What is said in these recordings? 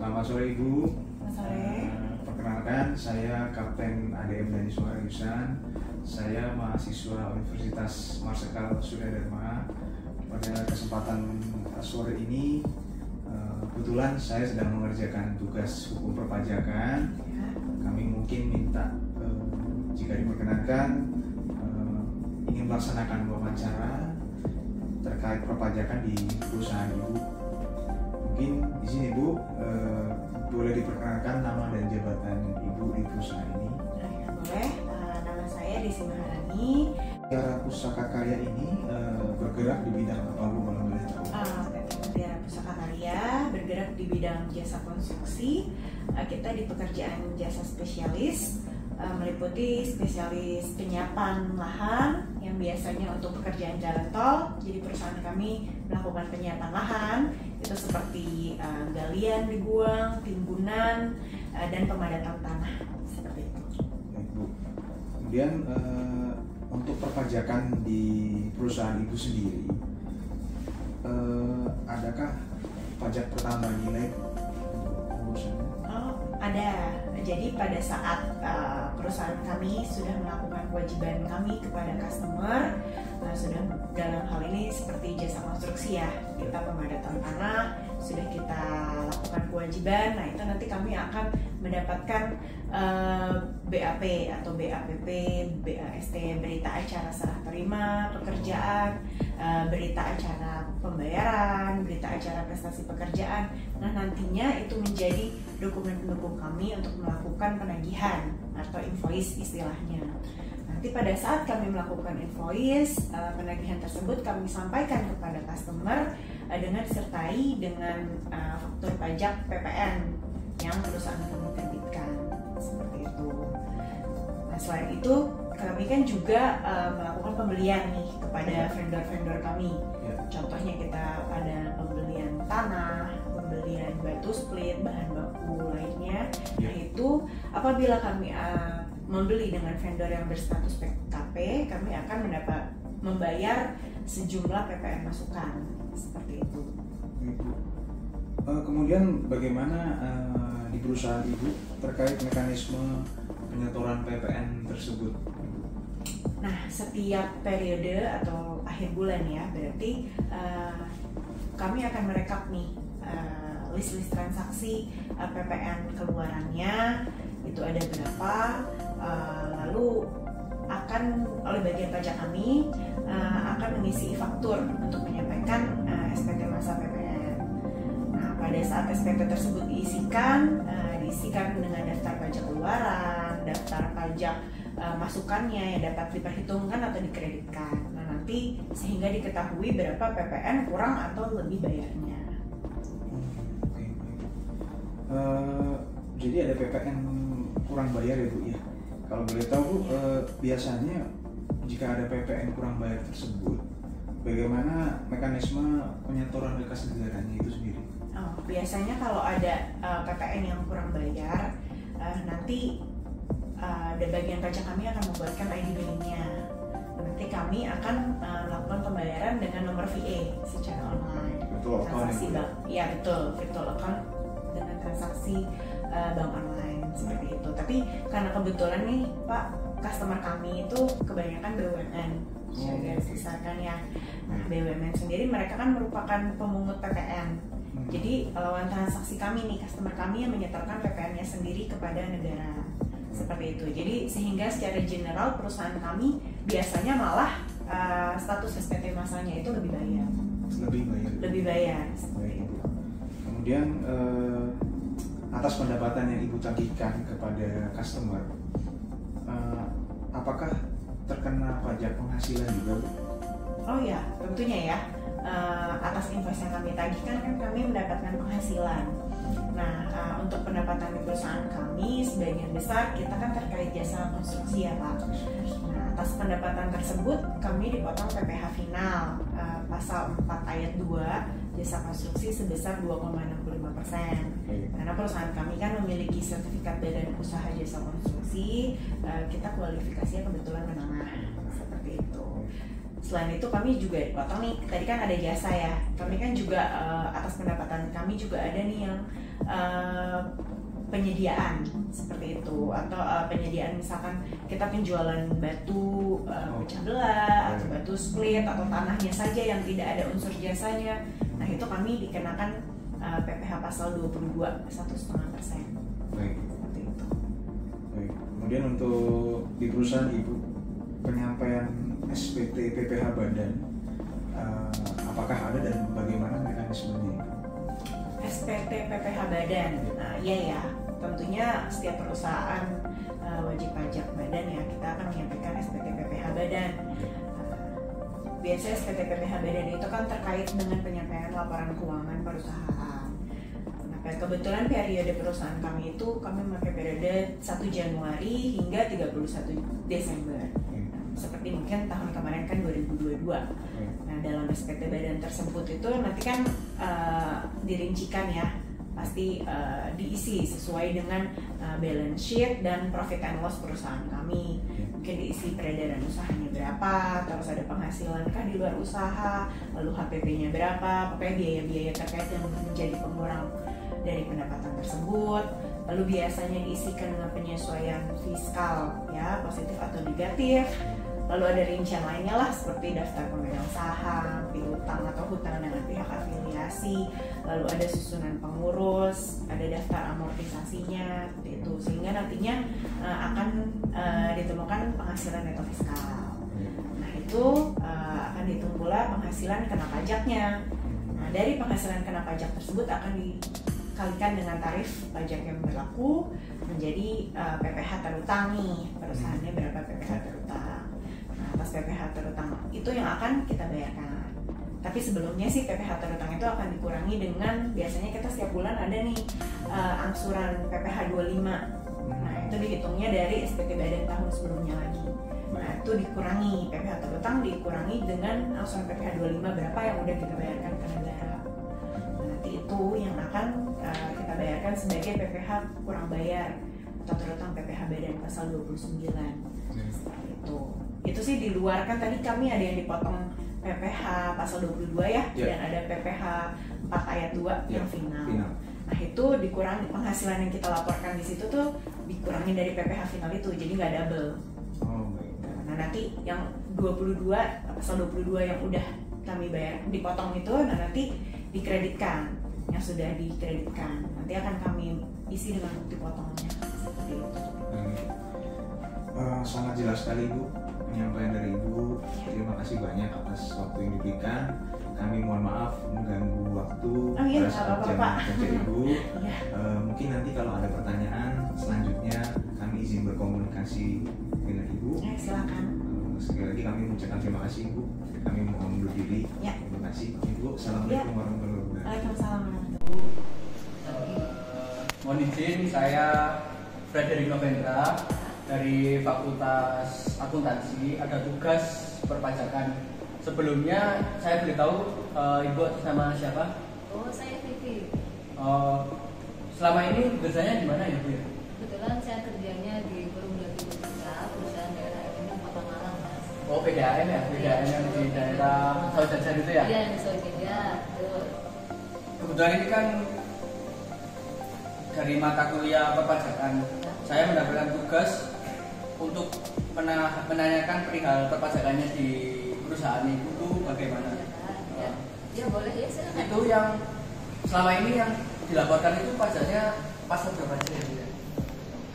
Selamat sore Ibu. Selamat sore. Perkenalkan, saya Kapten ADM Dani Suharayusan. Saya mahasiswa Universitas Marsikal Suryadharma. Pada kesempatan sore ini, kebetulan saya sedang mengerjakan tugas hukum perpajakan. Kami mungkin minta, jika diperkenankan, ingin melaksanakan wawancara terkait perpajakan di perusahaan Ibu. Mungkin di sini Bu, boleh diperkenalkan nama dan jabatan Ibu di perusahaan ini. Boleh, nama saya Desi Maharani. Mutiara Pusaka Karya ini bergerak di bidang apa Bu, kalau boleh tahu? Mutiara Pusaka Karya bergerak di bidang jasa konstruksi. Kita di pekerjaan jasa spesialis, meliputi spesialis penyiapan lahan yang biasanya untuk pekerjaan jalan tol. Jadi perusahaan kami melakukan penyiapan lahan itu seperti galian dibuang, timbunan, dan pemadatan tanah seperti itu. Baik Bu. Kemudian untuk perpajakan di perusahaan Ibu sendiri, adakah pajak pertambah nilai? Oh, ada. Jadi pada saat perusahaan kami sudah melakukan kewajiban kami kepada customer, sudah dalam hal ini seperti jasa konstruksi ya, kita pemadatan tanah sudah kita lakukan kewajiban. Nah itu nanti kami akan mendapatkan BAP atau BAPP, BAST, berita acara serah terima pekerjaan, berita acara pembayaran, berita acara prestasi pekerjaan. Nah nantinya itu menjadi dokumen pendukung kami untuk melakukan penagihan atau invoice istilahnya. Nanti pada saat kami melakukan invoice, penagihan tersebut kami sampaikan kepada customer dengan disertai dengan faktur pajak PPN yang perusahaan kami terbitkan, seperti itu. Nah selain itu kami kan juga melakukan pembelian nih kepada vendor-vendor kami. Contohnya kita ada pembelian tanah, pembelian batu split, bahan baku lainnya. Nah itu apabila kami membeli dengan vendor yang berstatus PKP, kami akan membayar sejumlah PPN masukan seperti itu. Kemudian bagaimana di perusahaan Ibu terkait mekanisme penyetoran PPN tersebut? Nah, setiap periode atau akhir bulan ya, berarti kami akan merekap nih list-list transaksi PPN keluarannya itu ada berapa, lalu akan oleh bagian pajak kami akan mengisi faktur untuk menyampaikan SPT masa PPN. Nah, pada saat SPT tersebut diisikan dengan daftar pajak keluaran, daftar pajak masukannya yang dapat diperhitungkan atau dikreditkan. Nah, nanti sehingga diketahui berapa PPN kurang atau lebih bayarnya. Jadi ada PPN kurang bayar ya Bu ya. Kalau boleh tahu Bu, biasanya jika ada PPN kurang bayar tersebut, bagaimana mekanisme penyetoran ke kas negaranya itu sendiri? Biasanya kalau ada PPN yang kurang bayar, nanti ada bagian pajak kami akan membuatkan ID billing-nya. Nanti kami akan melakukan pembayaran dengan nomor VA secara online. Betul, transaksi bank, ya betul, virtual account dengan transaksi bank online seperti itu. Tapi karena kebetulan nih Pak, customer kami itu kebanyakan BUMN, saya garis besarkan ya. Nah BUMN sendiri mereka kan merupakan pemungut PPN. Jadi lawan transaksi kami nih, customer kami yang menyetorkan PPN-nya sendiri kepada negara. Seperti itu. Jadi sehingga secara general perusahaan kami biasanya malah status SPT masanya itu lebih bayar. Lebih bayar. Seperti itu. Kemudian atas pendapatan yang Ibu tagihkan kepada customer, apakah terkena pajak penghasilan juga Bu? Oh ya, tentunya ya. Atas invoice yang kami tagihkan kan kami mendapatkan penghasilan. Nah, untuk pendapatan di perusahaan kami sebagian besar kita kan terkait jasa konstruksi ya Pak. Nah, atas pendapatan tersebut kami dipotong PPh final pasal 4 ayat 2 jasa konstruksi sebesar 2,65%. Karena perusahaan kami kan memiliki sertifikat badan usaha jasa konstruksi, kita kualifikasinya kebetulan menengah seperti itu. Selain itu kami juga dipotong nih, tadi kan ada jasa ya, kami kan juga atas pendapatan kami juga ada nih yang penyediaan seperti itu, atau penyediaan misalkan kita penjualan batu pecah belah atau batu split atau tanahnya saja yang tidak ada unsur jasanya. Nah itu kami dikenakan PPh pasal 22 1,5%. Baik. Seperti itu. Baik. Kemudian untuk di perusahaan Ibu, penyampaian SPT PPh badan apakah ada dan bagaimana mekanismenya? SPT PPh badan, nah iya ya, tentunya setiap perusahaan wajib pajak badan ya, kita akan menyampaikan SPT PPh badan. Biasanya SPT PPh badan itu kan terkait dengan penyampaian laporan keuangan perusahaan. Nah, kebetulan periode perusahaan kami itu kami memakai periode 1 Januari hingga 31 Desember. Seperti mungkin tahun kemarin kan 2022. Nah dalam SPT badan tersebut itu nanti kan dirincikan ya, pasti diisi sesuai dengan balance sheet dan profit and loss perusahaan kami. Mungkin diisi peredaran usahanya berapa, terus ada penghasilan kan di luar usaha, lalu HPP-nya berapa, pokoknya biaya-biaya terkait yang menjadi pengurang dari pendapatan tersebut. Lalu biasanya diisikan dengan penyesuaian fiskal ya, positif atau negatif. Lalu ada rincian lainnya lah seperti daftar pemegang saham, piutang atau hutang dengan pihak afiliasi, lalu ada susunan pengurus, ada daftar amortisasinya, seperti itu. Sehingga nantinya akan ditemukan penghasilan neto fiskal. Nah itu akan dihitung pula penghasilan kena pajaknya. Nah dari penghasilan kena pajak tersebut akan dikalikan dengan tarif pajak yang berlaku menjadi PPh terutang nih, perusahaannya berapa PPh terutang. Atas PPh terutang itu yang akan kita bayarkan. Tapi sebelumnya sih PPh terutang itu akan dikurangi dengan, biasanya kita setiap bulan ada nih angsuran PPh 25. Nah itu dihitungnya dari SPT badan tahun sebelumnya lagi. Nah itu dikurangi, PPh terutang dikurangi dengan angsuran PPh 25 berapa yang udah kita bayarkan ke negara. Nah, nanti itu yang akan kita bayarkan sebagai PPh kurang bayar atau terutang PPh badan pasal 29. Seperti itu sih di luar, kan tadi kami ada yang dipotong PPh pasal 22 ya, dan ada PPh 4 ayat 2 yang final. Nah itu dikurangi, penghasilan yang kita laporkan di situ tuh dikurangi dari PPh final itu, jadi nggak double. Nah nanti yang 22 pasal 22 yang udah kami bayar dipotong itu, nah nanti dikreditkan, yang sudah dikreditkan nanti akan kami isi dengan bukti potongnya. Seperti itu. Sangat jelas sekali Bu penyampaian dari Ibu. Terima kasih banyak atas waktu yang diberikan. Kami mohon maaf mengganggu waktu pada saat jam kerja Ibu. Mungkin nanti kalau ada pertanyaan selanjutnya kami izin berkomunikasi dengan Ibu. Silakan. Sekali lagi kami mengucapkan terima kasih Ibu. Kami mohon undur diri. Terima kasih Ibu. Assalamualaikum warahmatullahi wabarakatuh. Waalaikumsalam. Mohon izin, saya Frederick Novendra dari Fakultas Akuntansi, ada tugas perpajakan. Sebelumnya saya beritahu Ibu atas nama siapa? Oh, saya Vivi. Selama ini kerjanya di mana ya Bu? Kebetulan saya kerjanya di Perumda Timur Tengah, perusahaan daerah ini Kota Malang, Mas. Oh, PDAM ya? PDAM yang di daerah Sawajajar itu ya? Iya, di Sawajajar. Kebetulan ini kan dari mata kuliah perpajakan, saya mendapatkan tugas untuk menanyakan perihal perpajakannya di perusahaan itu bagaimana? Ya boleh ya, silakan. Itu yang selama ini yang dilaporkan itu pajaknya pasal berapa aja ya?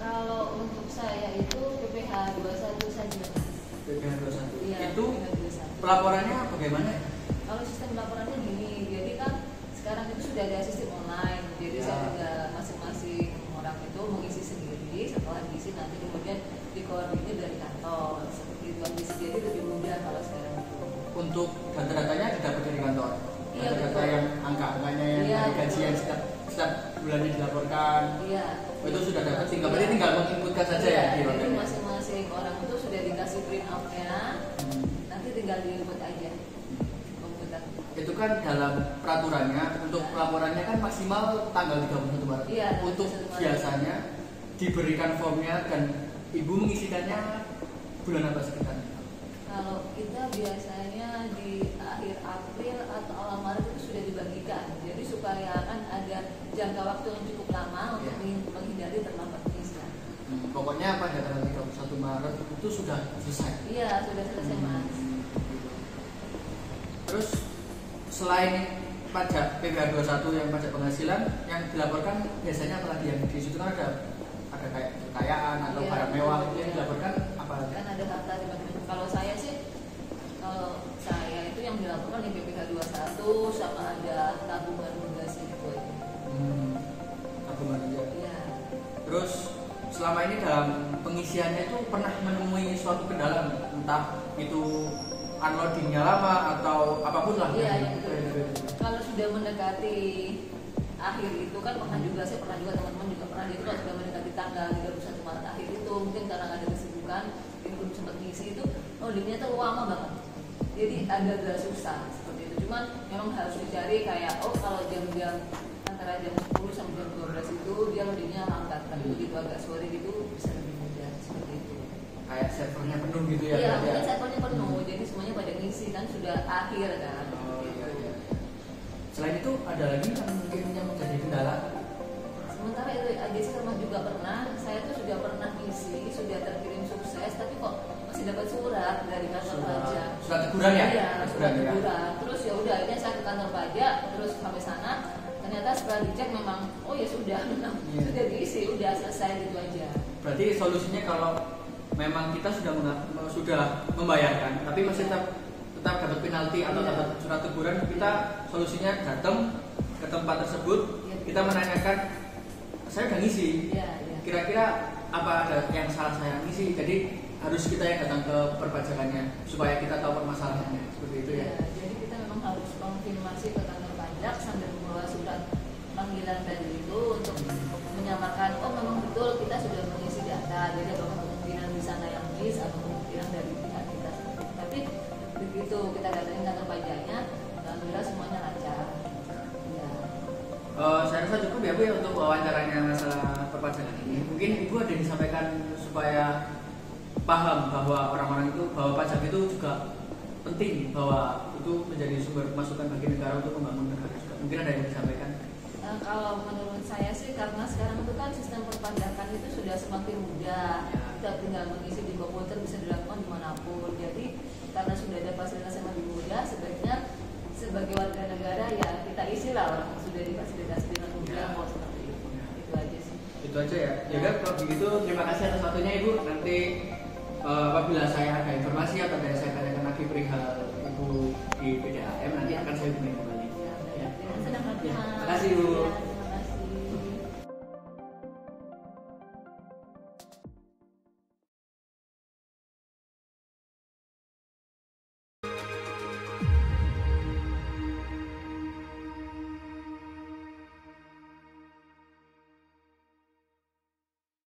Kalau untuk saya itu PPh 21 saja. PPh 21. Ya, Itu PPh 21. pelaporannya bagaimana? Kalau sistem laporannya gini, jadi kan sekarang itu sudah ada sistem online, jadi saya juga masing-masing orang itu mengisi sendiri, setelah diisi nanti kemudian dikoordinir dari kantor, seperti itu. Jadi lebih mudah kalau sekarang itu. Untuk data-datanya didapat dari kantor? Iya, data yang angka-angkanya yang dari gaji yang setiap bulannya dilaporkan? Iya. Itu sudah dapat, berarti tinggal menginputkan saja ya di jadi masing-masing orang itu sudah dikasih print out-nya, nanti tinggal diinput aja komputer. Itu kan dalam peraturannya, untuk pelaporannya kan maksimal tanggal 31 Maret. Iya, untuk biasanya diberikan formnya dan Ibu mengisikannya bulan apa sekitar? Kalau kita biasanya di akhir April atau awal Maret itu sudah dibagikan, jadi supaya kan ada jangka waktu yang cukup lama untuk menghindari terlambat pengisian. Pokoknya pada tanggal 31 Maret itu sudah selesai. Iya, sudah selesai Mas. Terus selain pajak PPh 21 yang pajak penghasilan yang dilaporkan biasanya apalagi yang di situ kan ada kayak kekayaan atau barang mewah itu yang dilaporkan apa? Kan ada harta di bagian. Kalau saya itu yang dilaporkan di PPh 21 sama ada tabungan obligasi itu. Tabungan aja. Iya. Terus selama ini dalam pengisiannya itu pernah menemui suatu kendala, entah itu unloadingnya lama atau apapun lah. Iya, kalau sudah mendekati akhir itu kan saya pernah juga teman-teman juga pernah itu kalau sudah mendekati tanggal 31 Maret akhir itu mungkin karena ada kesibukan ini belum sempat ngisi itu loadingnya tuh lama banget, jadi agak susah seperti itu. Cuman memang harus dicari kayak kalau jam-jam antara jam 10 sampai jam 12 itu dia loadingnya lambat, tapi begitu agak sore gitu bisa lebih mudah seperti itu. Kayak servernya penuh gitu ya? Iya, mungkin servernya penuh, jadi semuanya pada ngisi kan sudah akhir kan. Iya. Selain itu ada lagi yang mungkin yang menjadi kendala? Sementara itu aja sama juga pernah, saya tuh sudah pernah ngisi, sudah terkirim sukses, tapi kok masih dapat surat dari kantor pajak. Surat teguran ya? Iya, surat teguran. Terus ya udah, akhirnya saya ke kantor pajak, terus sampai sana, ternyata setelah dicek memang, oh ya sudah, sudah diisi, udah selesai gitu aja. Berarti solusinya kalau memang kita sudah membayarkan, tapi masih tetap dapat penalti atau dapat surat teguran, kita solusinya datang ke tempat tersebut, kita menanyakan, saya udah ngisi, kira-kira apa ada yang salah saya ngisi, jadi harus kita yang datang ke perpajakannya supaya kita tahu permasalahannya, seperti itu ya. Jadi kita memang harus konfirmasi ke kantor pajak sambil membawa surat panggilan tadi itu untuk menyamakan, oh memang betul kita sudah mengisi data, jadi apakah kemungkinan di sana yang miss atau kemungkinan dari pihak kita. Tapi begitu kita datangin kantor pajaknya, alhamdulillah semuanya lancar. Ya. Saya rasa cukup ya Bu ya untuk wawancaranya masalah perpajakan ini. Mungkin Ibu ada yang disampaikan supaya paham bahwa orang-orang itu, bahwa pajak itu juga penting, bahwa itu menjadi sumber masukan bagi negara untuk membangun negara juga. Mungkin ada yang disampaikan. Kalau menurut saya sih karena sekarang itu kan sistem perpajakan itu sudah semakin mudah, kita tinggal mengisi di komputer bisa dilakukan dimanapun. Jadi karena sudah ada fasilitas yang lebih mudah, sebaiknya sebagai warga negara ya kita isilah orang yang sudah difasilitasi dengan mudah seperti itu. Itu aja sih. Itu aja ya. Yaudah kalau begitu terima kasih atas waktunya Ibu. Nanti apabila saya ada informasi atau ada saya tanyakan lagi perihal Ibu di PDAM nanti akan saya hubungi kembali. Dengan senang hati. Terima kasih Bu.